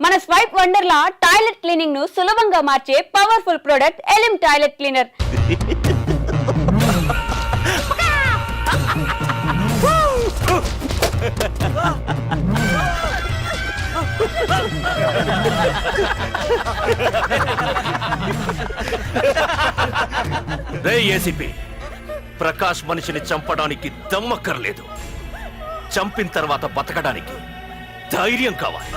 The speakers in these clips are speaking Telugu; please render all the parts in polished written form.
మన స్వైప్ వండర్లా టాయిలెట్ క్లీనింగ్ ను సులభంగా మార్చే పవర్ఫుల్ ప్రొడక్ట్ ఎలిమ్ టాయిలెట్ క్లీనర్. రే ఏసీపీ, ప్రకాష్ మనిషిని చంపడానికి దమ్మక్కర్లేదు, చంపిన తర్వాత బతకడానికి ధైర్యం కావాలి.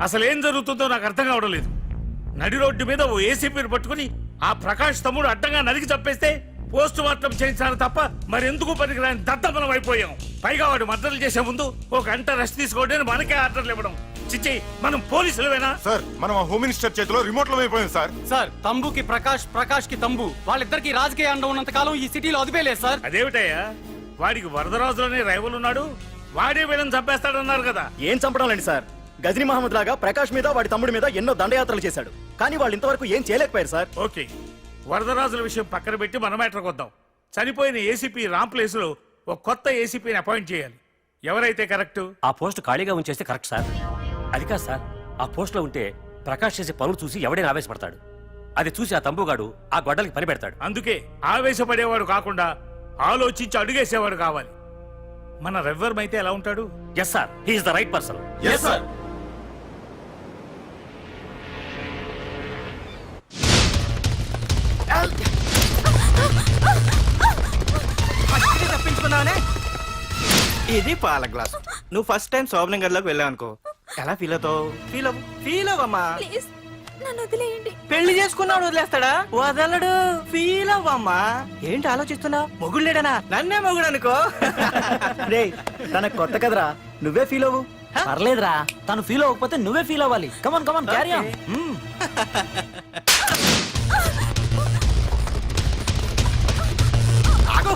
అసలు ఏం జరుగుతుందో నాకు అర్థం కావడం లేదు. నడి రోడ్డు మీద ఓ ఏసీపీని పట్టుకుని ఆ ప్రకాష్ తమ్ముడు అడ్డంగా నరికి చంపేస్తే పోస్ట్ మార్టం చేయించాలి తప్ప మరెందుకు పనికిరాని దద్దమనం అయిపోయాం. పైగా వాడు మర్డర్లు చేసే ముందు ఒక గంట రెస్ట్ తీసుకోవడానికి మనకే ఆర్డర్లు ఇవ్వడం. చిచ్చి, మనం పోలీసులవేనా? సార్, మనం ఆ హోమ్ మినిస్టర్ చేతిలో రిమోట్ లో అయిపోయింది సార్. సార్, తంబుకి ప్రకాష్, ప్రకాష్ కి తంబు, వాళ్ళిద్దరికి రాజకీయ అండం ఉన్నంత కాలం ఈ సిటీలో అదిపేలేదు సార్. అదేమిటయ్యా, వాడికి వరదరాజులోనే రైవల్ ఉన్నాడు, వాడే వీళ్ళని చంపేస్తాడన్నారు కదా. ఏం చంపడం లేండి సార్, గజనీ మహమ్మద్ లాగా ప్రకాష్ మీద వాడి తమ్ముడి మీద ఎన్నో దండయాత్రలు చేశాడు, కానీ వాళ్ళు ఇంతవరకు ఏం చేయలేకపోయారు సార్. ఓకే, వరదరాజుల విషయం పక్కన పెట్టి మన మ్యాటర్కి వద్దాం. చనిపోయిన ఏసీపీ రామ్ ప్లేస్ లో ఒక కొత్త ఏసీపీని అపాయింట్ చేయాలి. ఎవరైతే కరెక్ట్? ఆ పోస్ట్ ఖాళీగా ఉంచేస్తే కరెక్ట్ సార్. అది కాదు సార్, ఆ పోస్ట్ లో ఉంటే ప్రకాష్ చేసే పనులు చూసి ఎవడైనా ఆవేశపడతాడు. అది చూసి ఆ తంబుగాడు ఆ గొడ్డలకి పని పెడతాడు. అందుకే ఆవేశపడేవాడు కాకుండా ఆలోచించి అడుగేసేవాడు కావాలి. మన రెవ్వర్ అయితే ఎలా ఉంటాడు? Yes sir, he's the right person. Yes sir. తప్పించుకున్నావనే. ఇది పాల గ్లాస్. నువ్వు ఫస్ట్ టైం శోభనం గదిలోకి వెళ్ళావు అనుకో, ఎలా ఫీల్ అవుతావు? ఫీల్ అవ్వమ్మా. పెళ్లి చేసుకున్నాడు వదిలేస్తాడా? వదలడు. ఫీల్ అవ్వమ్మా. ఏంటి ఆలోచిస్తున్నావు? మొగుడు లేడనా? నన్నే మొగుడు అనుకో. రే, తనకు కొత్త కదరా, నువ్వే ఫీల్ అవ్వు. పర్లేదురా, తను ఫీల్ అవ్వకపోతే నువ్వే ఫీల్ అవ్వాలి. Come on come on, carry on. ఆగు.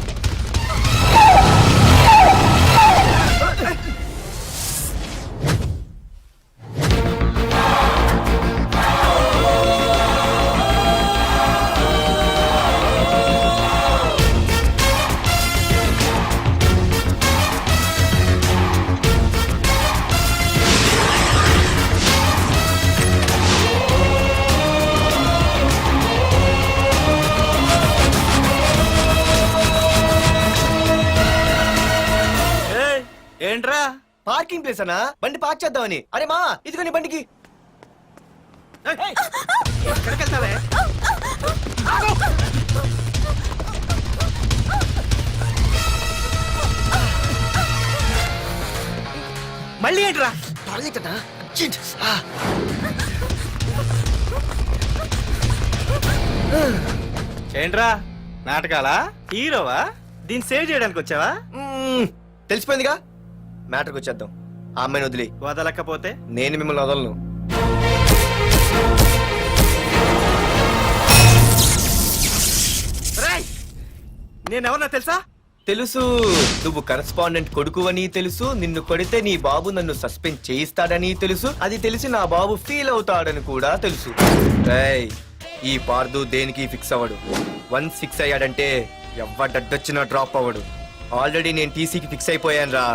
ఏంట్రా? పార్కింగ్ ప్లేస్ అన్నా, బండి పార్క్ చేద్దామని. అరే మా, ఇదిగో నీ బండికి. ఎక్కడికి వెళ్తావే? మళ్ళీ ఏంట్రా? టాయిలెట్ అన్నా, అర్జెంట్. ఏంట్రా నాటకాలా? హీరోవా? దీన్ని సేవ్ చేయడానికి వచ్చావా? తెలిసిపోయిందిగా, మ్యాటర్కి వచ్చేద్దాం. ఆ అమ్మాయిని వదిలి. వదలకపోతే నేను మిమ్మల్ని వదలను. నేనెవరన్నా తెలుసా? తెలుసు, నువ్వు కరెస్పాండెంట్ కొడుకువని తెలుసు. నిన్ను కొడితే నీ బాబు నన్ను సస్పెండ్ చేయిస్తాడని తెలుసు. అది తెలిసి నా బాబు ఫీల్ అవుతాడని కూడా తెలుసు. రేయ్, ఈ పార్దు దేనికి ఫిక్స్ అవ్వడు. వన్స్ ఫిక్స్ అయ్యాడంటే ఎవ్వడడ్డొచ్చినా డ్రాప్ అవ్వడు. ఆల్రెడీ నేను టీసీకి ఫిక్స్ అయిపోయాను రా.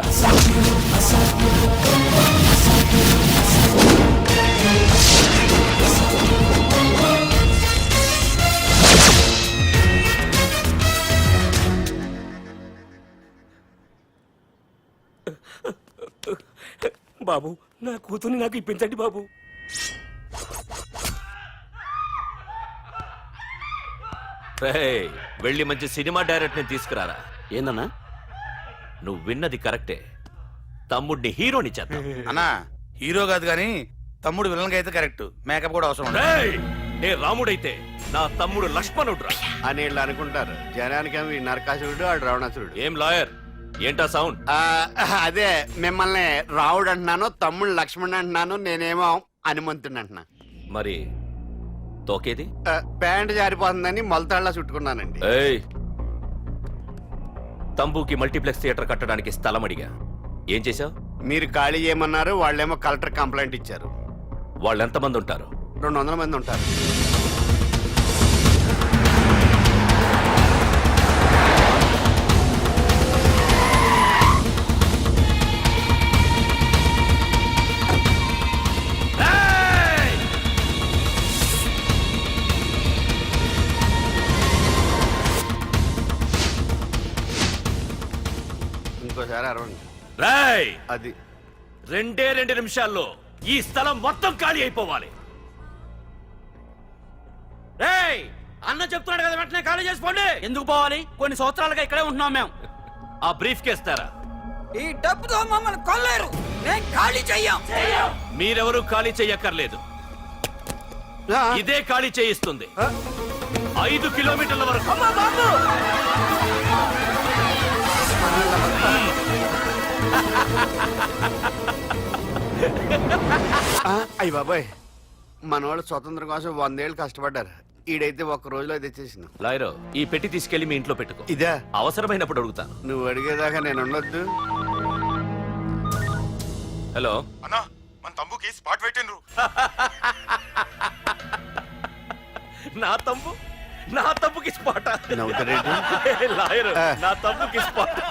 బాబు, నా కూతుర్ని నాకు ఇప్పించండి బాబు. వెళ్ళి మంచి సినిమా డైరెక్టర్ ని తీసుకురారా. ఏందన్నా, నువ్వు విన్నది కరెక్టే, తమ్ముడిని హీరోని చేద్దాం. అన్నా, హీరో కాదు గాని తమ్ముడు విలన్ అయితే కరెక్ట్, మేకప్ కూడా అవసరం ఉండదు. రేయ్! నే రాముడైతే నా తమ్ముడు లక్ష్మణుడురా. అని వీళ్ళు అనుకుంటారు. జనానికేమో ఈ నరకాసురుడు ఆడు రావణాసురుడు. ఏం లాయర్, ఏంటా సౌండ్? అదే మిమ్మల్ని రావుడు అంటున్నాను, తమ్ముడు లక్ష్మణ్ అంటున్నాను, నేనేమో హనుమంతుడు అంటున్నా. మరి తోకేది? ప్యాంట్ జారిపోతుందని మొలతాళ్ళ చుట్టుకున్నానండి. ఏయ్! తంబుకి మల్టీప్లెక్స్ థియేటర్ కట్టడానికి స్థలం అడిగా, ఏం చేశావు? మీరు ఖాళీ చేయమన్నారు, వాళ్ళేమో కలెక్టర్ కంప్లైంట్ ఇచ్చారు. వాళ్ళు ఎంతమంది ఉంటారు? 200 మంది ఉంటారు. ఇంకోసారి అరవండి. రేయ్! అది 2 నిమిషాల్లో ఈ స్థలం మొత్తం ఖాళీ అయిపోవాలి. రేయ్ అన్న చెప్తున్నాడు కదా, వెంటనే ఖాళీ చేసుకోండి. ఎందుకు పోవాలి? కొన్ని సంవత్సరాలుగా ఇక్కడే ఉంటున్నాం మేము. ఆ బ్రీఫ్ కేస్తారా? ఈ డబ్బుతో మమ్మల్ని కొల్లేరు, నేను ఖాళీ చెయ్యం. మీరెవరూ ఖాళీ చెయ్యక్కర్లేదు, ఇదే ఖాళీ చేయిస్తుంది. 5 కిలోమీటర్ల వరకు. అయ్య బాబాయ్, మన వాళ్ళు స్వతంత్రం కోసం 100 ఏళ్ళు కష్టపడ్డారు. ఈడైతే ఒక్క రోజులో తెచ్చేసిన. లాయరు, ఈ పెట్టి తీసుకెళ్లి మీ ఇంట్లో పెట్టుకో. ఇదే అవసరమైనప్పుడు అడుగుతాను. నువ్వు అడిగేదాకా నేను ఉండొద్దు. హలో అన్నా, మన తమ్ముకి స్పాట్ పెట్టిండ్రు. నా తమ్ముకి స్పాట. నవ్వుతారేంటి? లాయరు, నా తమ్ముకి స్పాట్.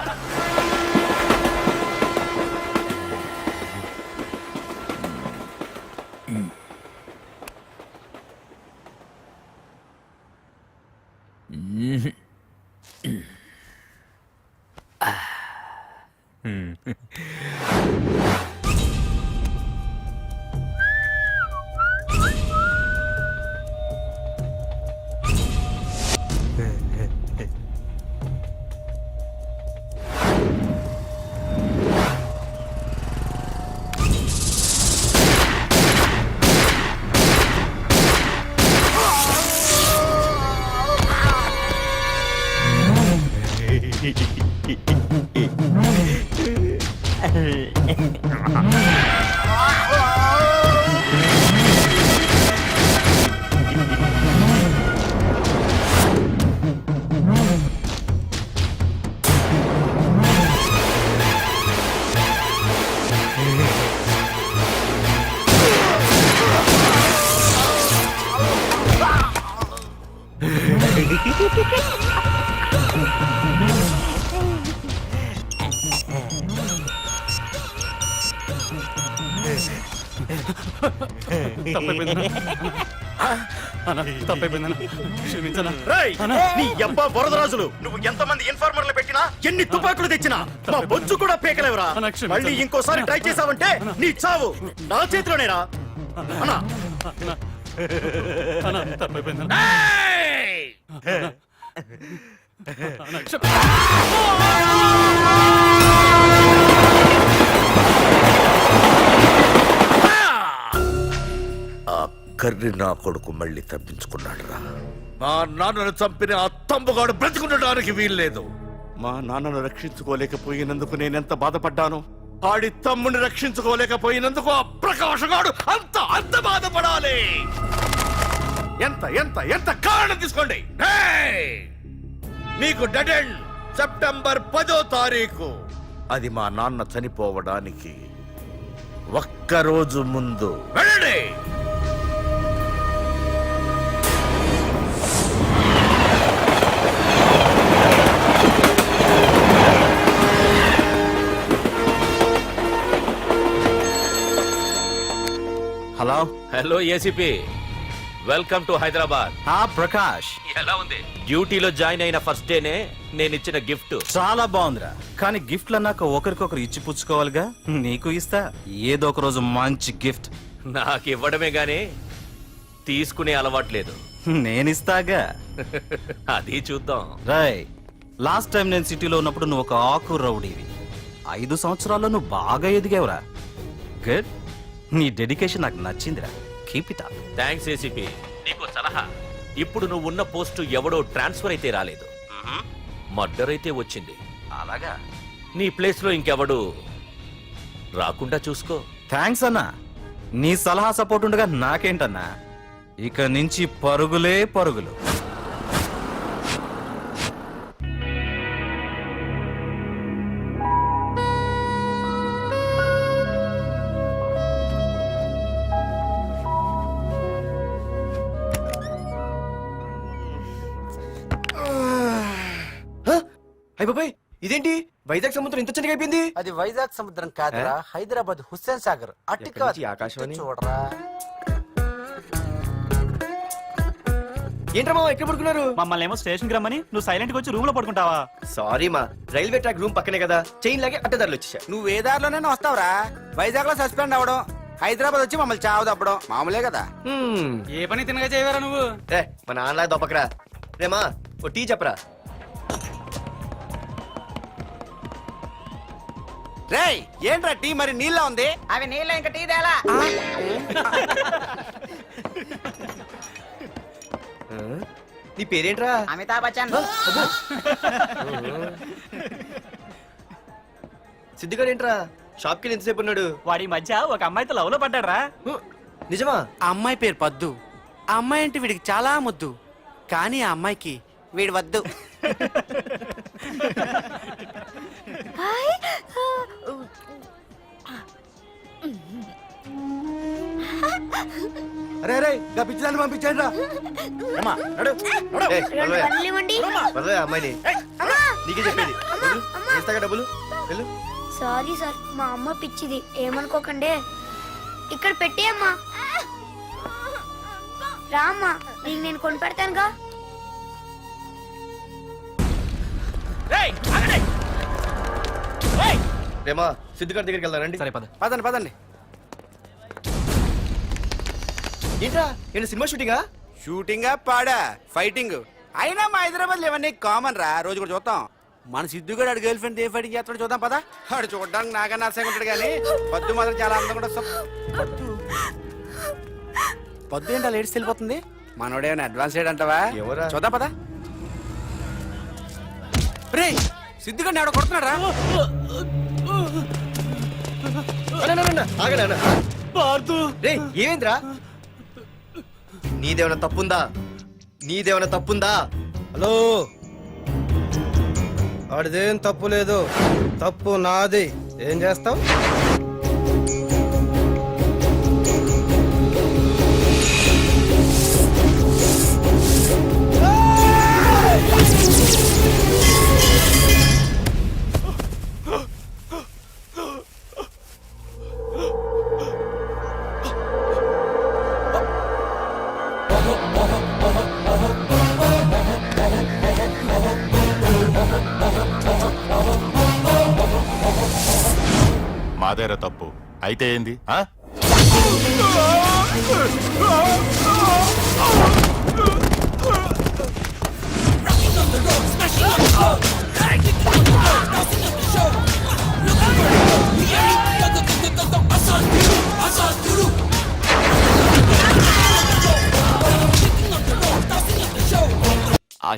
నీ అబ్బా వరదరాజులు, నువ్వు ఎంతమంది ఇన్ఫార్మర్లు పెట్టినా, ఎన్ని తుపాకులు తెచ్చినా మా బొచ్చు కూడా పేకలేవరా. మళ్ళీ ఇంకోసారి ట్రై చేసావంటే నీ చావు నా చేతిలోనేరా. అన్నా కర్రి నా కొడుకు మళ్ళీ తప్పించుకున్నాడు రా. మా నాన్నను చంపిన ఆ తంబుగాడు బ్రతికుండడానికి వీల్లేదు. మా నాన్నను రక్షించుకోలేకపోయినందుకు నేనెంత బాధపడ్డాను, ఆడి తమ్ముని రక్షించుకోలేకపోయినందుకు ఆ ప్రకాశగాడు అంత బాధపడాలి. ఎంత ఎంత ఎంత కారణం తీసుకోండి. మీకు డెడ్ ఎండ్ సెప్టెంబర్ 10వ తారీఖు. అది మా నాన్న చనిపోవడానికి ఒక్కరోజు ముందు. వెళ్ళండి. Hello hello ACP, welcome to Hyderabad. Prakash, ఎలా ఉంది? డ్యూటీలో జాయిన్ అయిన ఫస్ట్ డేనే నేను ఇచ్చిన గిఫ్ట్. చాలా బాగుందిరా. కానీ గిఫ్ట్లు అన్నాక ఒకరికొకరు ఇచ్చి పుచ్చుకోవాలిగా. నీకు ఇస్తా ఏదో ఒక రోజు మంచి గిఫ్ట్. నాకు ఇవ్వడమే గానీ తీసుకునే అలవాట్లేదు. నేనిస్తాగా. అది చూద్దాం. రాయ్, లాస్ట్ టైం నేను సిటీలో ఉన్నప్పుడు నువ్వు ఒక ఆకు రౌడీవి. 5 సంవత్సరాల్లో నువ్వు బాగా ఎదిగావురా. గుడ్. నీ డెడికేషన్ నాకు నచ్చిందిరా. Keep it up. Thanks ACP. నీకు సలహా, ఇప్పుడు నువ్వు ఉన్న పోస్టు ఎవడో ట్రాన్స్ఫర్ అయితే రాలేదు, మర్డర్ అయితే వచ్చింది. అలాగా? నీ ప్లేస్ లో ఇంకెవడు రాకుండా చూసుకో. థ్యాంక్స్ అన్నా. నీ సలహా సపోర్ట్ ఉండగా నాకేంటన్నా, ఇక నుంచి పరుగులే పరుగులు. అయ్య బాబాయ్, ఇదేంటి వైజాగ్ సముద్రం ఇంత చిన్నగా అయిపోయింది? అది వైజాగ్ సముద్రం కాదురా, హైదరాబాద్ హుస్సేన్ సాగర్. అట్టి ఎక్కడి నుంచి ఆకాశవాణి? చూడరా. ఏంట్రా మామ ఎక్కడ పడుకున్నారు? మమ్మల్ని ఏమో స్టేషన్ కి రమ్మని నువ్వు సైలెంట్ గా వచ్చి రూమ్ లో పడుకుంటావా? సారీ మా, రైల్వే ట్రాక్ రూమ్ పక్కనే కదా, చైన్ లాగే అడ్డదారులు వచ్చేసా. నువ్వు ఏ దారిలోనే వస్తావురా. వైజాగ్ లో సస్పెండ్ అవ్వడం, హైదరాబాద్ వచ్చి మమ్మల్ని చావు తప్పడం మామూలే కదా. ఏ పని తినగా చేయవరా నువ్వు? మా నాన్నలా దొప్పకరా. రేమా ఓ టీ చెప్పరా. రేయ్, ఏంట్రా టీ మరి నీళ్ళ ఉంది? అవి నీళ్ళు ఇంకా టీ తేలా. నీ పేరేంట్రా? అమితాబ్ బచ్చన్. సిద్ధిగాడు ఏంట్రా షాప్ కి ఎంతసేపు ఉన్నాడు? వాడి మధ్య ఒక అమ్మాయితో లవ్ లో పడ్డాడ్రా. నిజమా? ఆ అమ్మాయి పేరు పద్దు. ఆ అమ్మాయి అంటే వీడికి చాలా ముద్దు, కానీ ఆ అమ్మాయికి వీడు వద్దు. అరే అరే గా పిచ్చిదాన్ని పంపించండి రా. అమ్మాయిని నీకే చెప్పేది. ఇస్తాగా డబ్బులు వెళ్ళు. సారీ సార్, మా అమ్మ పిచ్చిది, ఏమనుకోకండి. ఇక్కడ పెట్టేయమ్మా. రామ్మా, నీకు నేను కొని పెడతానుగా. రేమా సిద్ధిగాడి దగ్గరికి వెళ్దానండి. సరే పద. పదండి పదండి. ఏంట్రా ఏంటి సినిమా షూటింగా? షూటింగా పాడా ఫైటింగ్ అయినా మా హైదరాబాద్ ఇవన్నీ కామన్ రా, రోజు కూడా చూద్దాం. మన సిద్ధుగాడు ఆడు గర్ల్ ఫ్రెండ్ ఏ ఫైటింగ్ చేస్తాడు చూద్దాం పదా. ఆడు చూడడానికి నాకన్నా ఆశగా ఉంటాడు కానీ పద్దు మాత్రం చాలా అందంగా కూడా. పద్దు ఏంటో లేడీస్ వెళ్ళిపోతుంది. మనోడేమైనా అడ్వాన్స్ అంటావా? ఎవరా? చూద్దాం పదా. రే సిద్ధుగాడిని ఎవడో కొడుతున్నాడు రా. ఏమేంద్రా? నీదేమైనా తప్పుందా? నీదేమైనా తప్పుందా? హలో, ఆడిదేం తప్పు లేదు, తప్పు నాది. ఏం చేస్తావు? మాదేరా తప్పు అయితే ఏంది? ఆ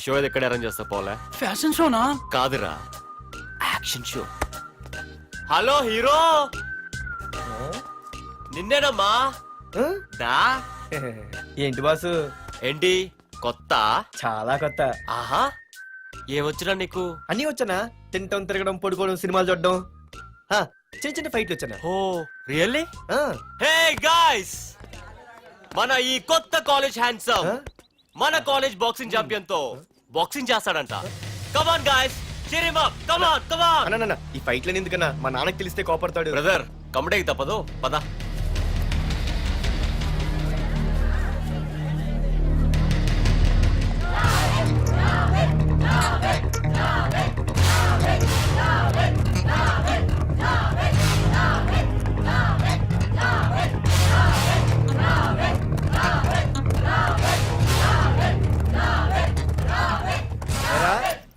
షో ఎక్కడ అరేంజ్ చేస్తా పోలే? ఫ్యాషన్ షోనా? కాదురా, యాక్షన్ షో. హలో హీరో, నిన్నేనమ్మా. దా. ఏంటి బాసు? ఏంటి కొత్త? చాలా కొత్త. ఆహా, ఏమొచ్చినా నీకు? అన్నీ వచ్చానా? తింటం, తిరగడం, పడుకోవడం, సినిమాలు చూడడం, చిన్న చిన్న ఫైట్లు వచ్చానా? ఓ రియల్లీ? హే గాయ్స్, మన ఈ కొత్త కాలేజ్ హ్యాండ్సమ్ మన కాలేజ్ బాక్సింగ్ ఛాంపియన్ తో బాక్సింగ్ చేస్తాడంట. Come on guys, cheer him up. Come on, come on. అన్న ఈ ఫైట్లని ఎందుకన్నా? మా నాన్నకి తెలిస్తే కోపడతాడు. బ్రదర్, కమడేకి తప్పదు, పద.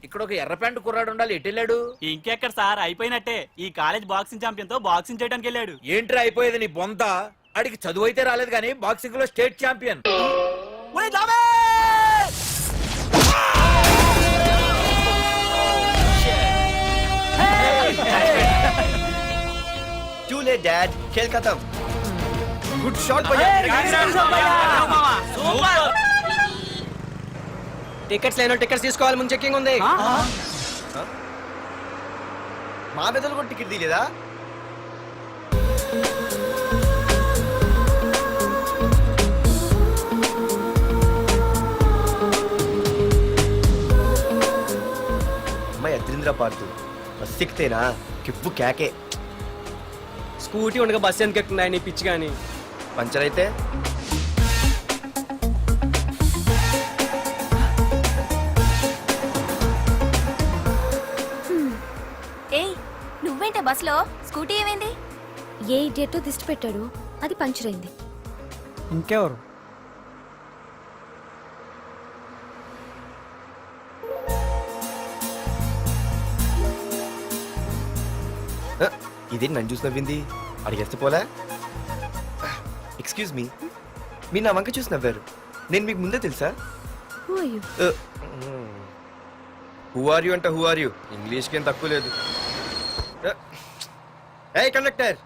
ఇక్కడ ఒక ఎర్ర ప్యాంటు కుర్రాడు ఉండాలి, ఎటు వెళ్ళాడు? ఇంకెక్కడ సార్, అయిపోయినట్టే. ఈ కాలేజ్ బాక్సింగ్ ఛాంపియన్ తో బాక్సింగ్ చేయడానికి వెళ్ళాడు. ఏంట్రా అయిపోయేది నీ బొంత? అడిగి చదువు అయితే రాలేదు కానీ బాక్సింగ్ లో state champion. Too late, Dad. खेल खत्म. గుడ్ షాట్ భయ్యా. టికెట్స్ లేనో టికెట్స్ తీసుకోవాలి, ముందు చెక్కింగ్ ఉంది. మా పెద్దలు కూడా టికెట్ తీయలేదా? అమ్మాయి అద్రింద్ర పార్తు బస్ ఎక్కితేనా కిప్పు కేకే. స్కూటీ ఉండగా బస్సు ఎందుకు ఎక్కుతున్నాయి నీ పిచ్చి కానీ. పంచర్ అయితే ఏయ్ నువ్వేంటే బస్సులో? స్కూటీ ఏమైంది? ఏ ఇడియట్ దిష్టి పెట్టాడు, అది పంచర్ అయింది. ఇంకెవరు? ఇదేంటి నన్ను చూసి నవ్వింది? అడిగేస్తే పోలే. ఎక్స్క్యూజ్ మీ, మీరు నా వంక చూసి నవ్వారు. నేను మీకు ముందే తెలుసా? హూ ఆర్ యూ అంటే హూ ఆర్ యూ, ఇంగ్లీష్కి ఏం తక్కువ లేదు. ఏ కండక్టర్,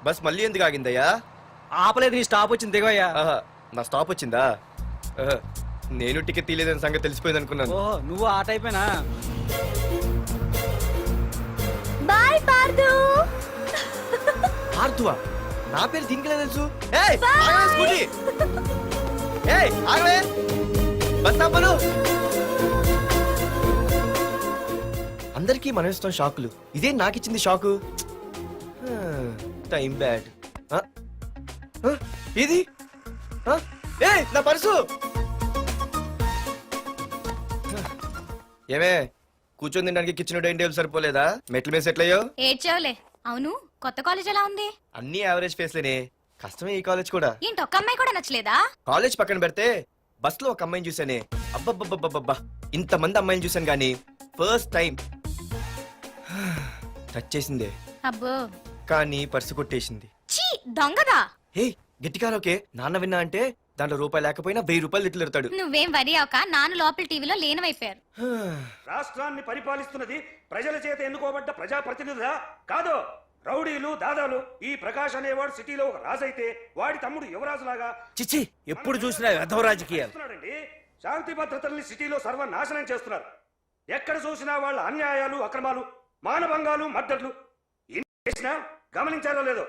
బస్ మళ్ళీ ఎందుకు ఆగిందయ్యా? ఆపలేదు, నీ స్టాప్ వచ్చింది దిగోయ్యా. ఆహా, నా స్టాప్ వచ్చిందా? ఆహా, నేను టికెట్ తీయలేదని సంగతి తెలిసిపోయింది అనుకున్నాను. ఓహో, నువ్వు ఆ టైపేనా? బాయ్ పార్దు. ఆర్తువా? నా పేరు దీనికిలే తెలుసు. ఏయ్, ఆగవే స్కూటీ. ఏయ్, ఆగవే. బస్ ఆపను. అందరికీ మనం ఇస్తాం షాకులు, ఇదే నాకు ఇచ్చింది షాకు. Time bad. ఇది ఏయ్, నా పర్సు. ఏమే, కూర్చొని తినడానికి కిచెన్ డైనింగ్ టేబుల్ సరిపోలేదా? మెట్ల మీద సెట్ అయ్యో. ఏడ్చావులే. అవును, కొత్త కాలేజ్ ఎలా ఉంది? అన్ని యావరేజ్ ఫేస్లేనే. కష్టమే ఈ కాలేజ్ కూడా. ఏంటి, ఒక్క అమ్మాయి కూడా నచ్చలేదా? కాలేజ్ పక్కన పెడితే బస్ లో ఒక అమ్మాయిని చూసానే, అబ్బబ్బబ్బబ్బబ్బా, ఇంతమంది అమ్మాయిని చూసాను గానీ ఫస్ట్ టైం టచ్ చేసిందే. అబ్బో, కానీ పర్సు కొట్టేసింది. చీ దొంగదా. హే, గట్టిగా ఓకే, నాన్న విన్నా అంటే దాంట్లో రూపాయి లేకపోయినా 1000 రూపాయలు తిట్లు. నువ్వేం వరి అవక, నాన్న లోపల టీవీలో లేనవైపోయారు. రాష్ట్రాన్ని పరిపాలిస్తున్నది ప్రజల చేత ఎన్నుకోబడ్డ ప్రజాప్రతినిధులా కాదు, రౌడీలు దాదాలు. ఈ ప్రకాష్ అనేవాడు సిటీలో ఒక రాజైతే వాడి తమ్ముడు యువరాజులాగా చిచ్చి, ఎప్పుడు చూసినా వెధవ రాజకీయాలు. చేస్తున్నాడండి. శాంతి భద్రతల్ని సిటీలో సర్వనాశనం చేస్తున్నారు. ఎక్కడ చూసినా వాళ్ళ అన్యాయాలు, అక్రమాలు, మానభంగాలు, మద్దతులు. ఇన్ని చేసినా గమనించారో లేదో,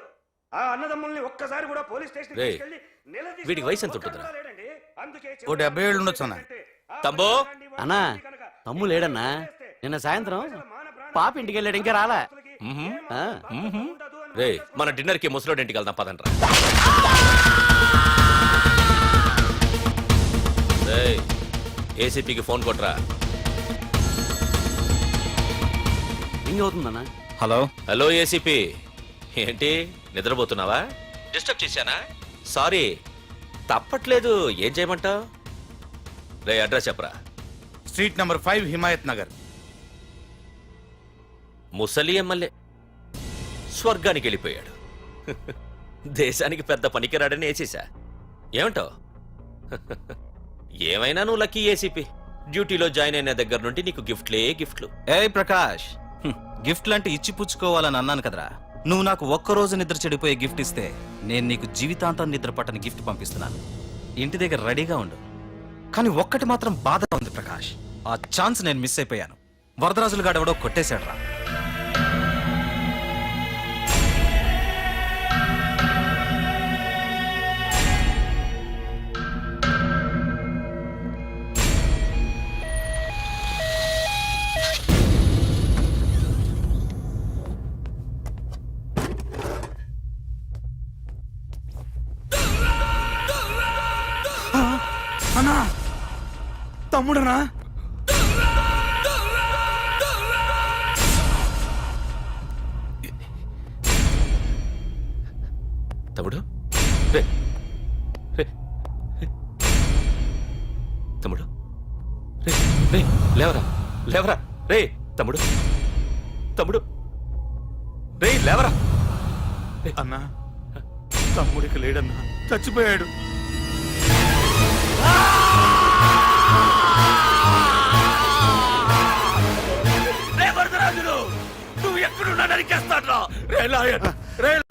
ఆ అన్నదమ్ముల్ని ఒక్కసారి కూడా పోలీస్ స్టేషన్ రేయ్, వీడికి వయసు ఎంత ఉంటుందిరా? ఓ 70 ఏళ్ళు ఉండొచ్చు అన్న. తమ్ముడు అన్నా, తమ్ము లేడన్నా. నిన్న సాయంత్రం పాప ఇంటికి వెళ్ళాడు, ఇంకా రాలా. రే, మన డిన్నర్ కి ముసలోడి ఇంటికి వెళ్దాం పదండ్రా. రేయ్, ఏసీపీకి ఫోన్ కొట్రా. రింగ్ అవుతుందన్నా. హలో. హలో ఏసీపీ, ఏంటి నిద్రపోతున్నావా? డిస్టర్బ్ చేశానా? సారీ, తప్పట్లేదు. ఏం చేయమంటావు? రే, అడ్రస్ చెప్పరా. Street number 5 Himayat Nagar. ముసలి ఎమ్మెల్యే స్వర్గానికి వెళ్ళిపోయాడు. దేశానికి పెద్ద పనికిరాడని వేసేసా. ఏమంటావు? ఏమైనా నువ్వు లక్కీ ఏసీపీ. డ్యూటీలో జాయిన్ అయిన దగ్గర నుండి నీకు గిఫ్ట్లే గిఫ్ట్లు. ఏ ప్రకాష్, గిఫ్ట్ లాంటి ఇచ్చి పుచ్చుకోవాలని అన్నాను కదరా. నువ్వు నాకు ఒక్కరోజు నిద్ర చెడిపోయే గిఫ్ట్ ఇస్తే నేను నీకు జీవితాంతం నిద్ర పట్టని గిఫ్ట్ పంపిస్తున్నాను. ఇంటి దగ్గర రెడీగా ఉండు. కానీ ఒక్కటి మాత్రం బాధగా ఉంది ప్రకాష్, ఆ ఛాన్స్ నేను మిస్ అయిపోయాను. వరదరాజులు గాడెవడో కొట్టేశాడు రా. అన్నా, తమ్ముడనా? తమ్ముడు, రే, రే, రే. తమ్ముడు, రే, రే, లేవరా, లేవరా. రే తమ్ముడు, తమ్ముడు, రే లేవరా. అన్నా, తమ్ముడికి లేడన్నా, చచ్చిపోయాడు. రే వరదరాజులు, నువ్వు ఎక్కడున్నా నరికేస్తాడ్రా. రే లాయర్, రే లాయర్.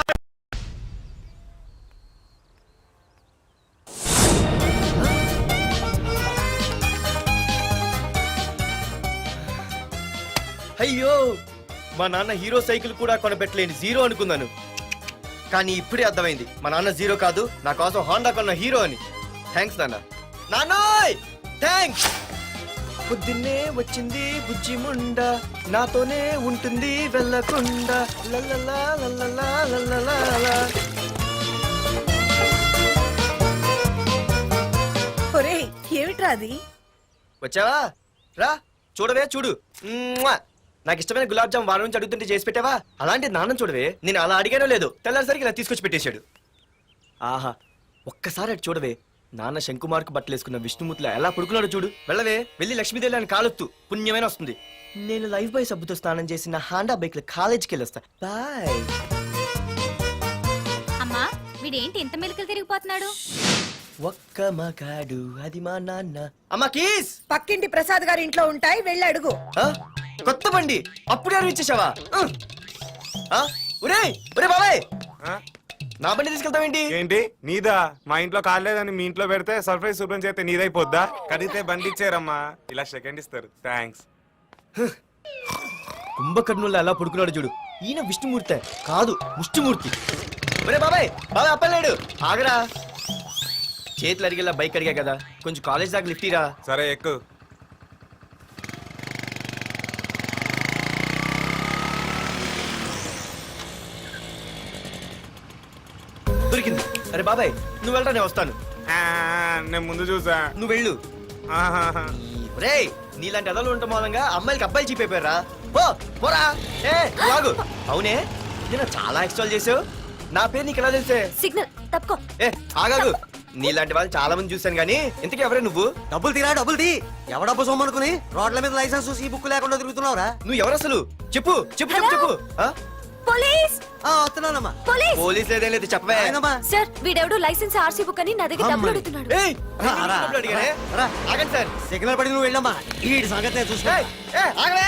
అయ్యో మా నాన్న హీరో సైకిల్ కూడా కొనబెట్టలేని జీరో అనుకున్నాను. కానీ ఇప్పుడే అర్థమైంది మా నాన్న జీరో కాదు, నా కోసం హోండా కొన్న హీరో అని. థ్యాంక్స్ నాన్న. నాన్నోయ్ థ్యాంక్స్. పొద్దున్నే వచ్చింది బుజ్జి ముండ, నాతోనే ఉంటుంది వెళ్ళకుండా. లల్లలా లల్లలా లల్లలా. ఒరేయ్ ఏమిట్రా అది? వచ్చావా? రా చూడవే, చూడు. మ్వా! నాకు ఇష్టమైన గులాబ్ జామ్ వారం నుంచి అడుగుతుంటే చేసి పెట్టావా? అలాంటి నాన్న చూడవే, నేను అలా అడిగానో లేదు, తెల్లారిసరికి ఇలా తీసుకొచ్చి పెట్టేశాడు. ఆహా, ఒక్కసారి అటు చూడవే, నాన్న శంకుమార్కు బట్టలేసుకున్న విష్ణుమూర్తిలో ఎలా పడుకున్నాడో చూడు. వెళ్ళవే, వెళ్ళి లక్ష్మీదేవి అని కాలొత్తు, పుణ్యమైన వస్తుంది. నేను లైఫ్ బాయ్ సబ్బుతో స్నానం చేసి నా హాండా బైక్ లో కాలేజీకి వెళ్ళొస్తా. బాయ్. అమ్మా వీడేంటి ఇంత మెలికలు తిరిగిపోతున్నాడు? ఒక్క మగాడు అది మా నాన్న. అమ్మా కీస్. పక్కింటి ప్రసాద్ గారి ఇంట్లో ఉంటాయి, వెళ్ళి అడుగు. ఆ? కొత్త బండి అప్పుడే ఇచ్చేసావా? ఒరే ఒరే బాబాయ్, నా బండి తీసుకెళ్తావేంటి? ఏంటి నీదా? మా ఇంట్లో కాలేదని మీ ఇంట్లో పెడితే సర్ప్రైజ్ శుభ్రం చేస్తే నీదైపోద్దా? కడిగితే బండి ఇచ్చారమ్మా, ఇలా సెకండ్ ఇస్తారు. థ్యాంక్స్. కుంభకర్ణుల్లో ఎలా పడుకున్నాడు చూడు. ఈయన విష్ణుమూర్తి కాదు, ముష్టిమూర్తి. ఒరే బాబాయ్, బాబాయ్ అప్పలేడు, ఆగరా. చేతులు అడిగేలా బైక్ అడిగా కదా, కొంచెం కాలేజ్ దాకా లిఫ్ట్ ఇరా. సరే ఎక్కు. దొరికింది. అరే బాబాయ్ నువ్వు వెళ్ళరా, నేను వస్తాను. నేను ముందు చూసా. నువ్వు వెళ్ళు. రే నీలాంటి అదలు ఉండటం మూలంగా అమ్మాయిలకి అబ్బాయిలు చీపైపోయారా? పోరా. ఏ నువ్వు ఆగు. అవునే, నేను చాలా ఎక్స్ట్రాల్ చేసావు. నా పేరు నీకు ఎలా తెలిసే? సిగ్నల్ తప్పుకో. ఏ ఆగాగు. నీలాంటి వాళ్ళు చాలా మంది చూశాను గానీ ఇంతకీ ఎవరే నువ్వు? డబ్బులు తీరా, డబ్బులు తీ. ఎవడబ్బు సొమ్మనుకుని రోడ్ల మీద లైసెన్స్ ఈ బుక్ లేకుండా తిరుగుతున్నావురా? నువ్వు ఎవరు అసలు? చెప్పు చెప్పు చెప్పు చెప్పు. ఆ? పోలీస్ వస్తున్నానమ్మా. పోలీస్. పోలీస్ లేదేం లేదు, చెప్పవే. సార్ వీడెవడు లైసెన్స్ ఆర్సీ బుక్ అని నా దగ్గర డబ్బులు అడుగుతున్నాడు. ఏయ్, డబ్బులు అడిగానే? ఆగండి సార్. సిగ్నల్ పడి నువ్వు వెళ్ళమ్మా, ఈ సంగతి నేను చూసుకో. ఏయ్, ఏయ్, ఆగవే.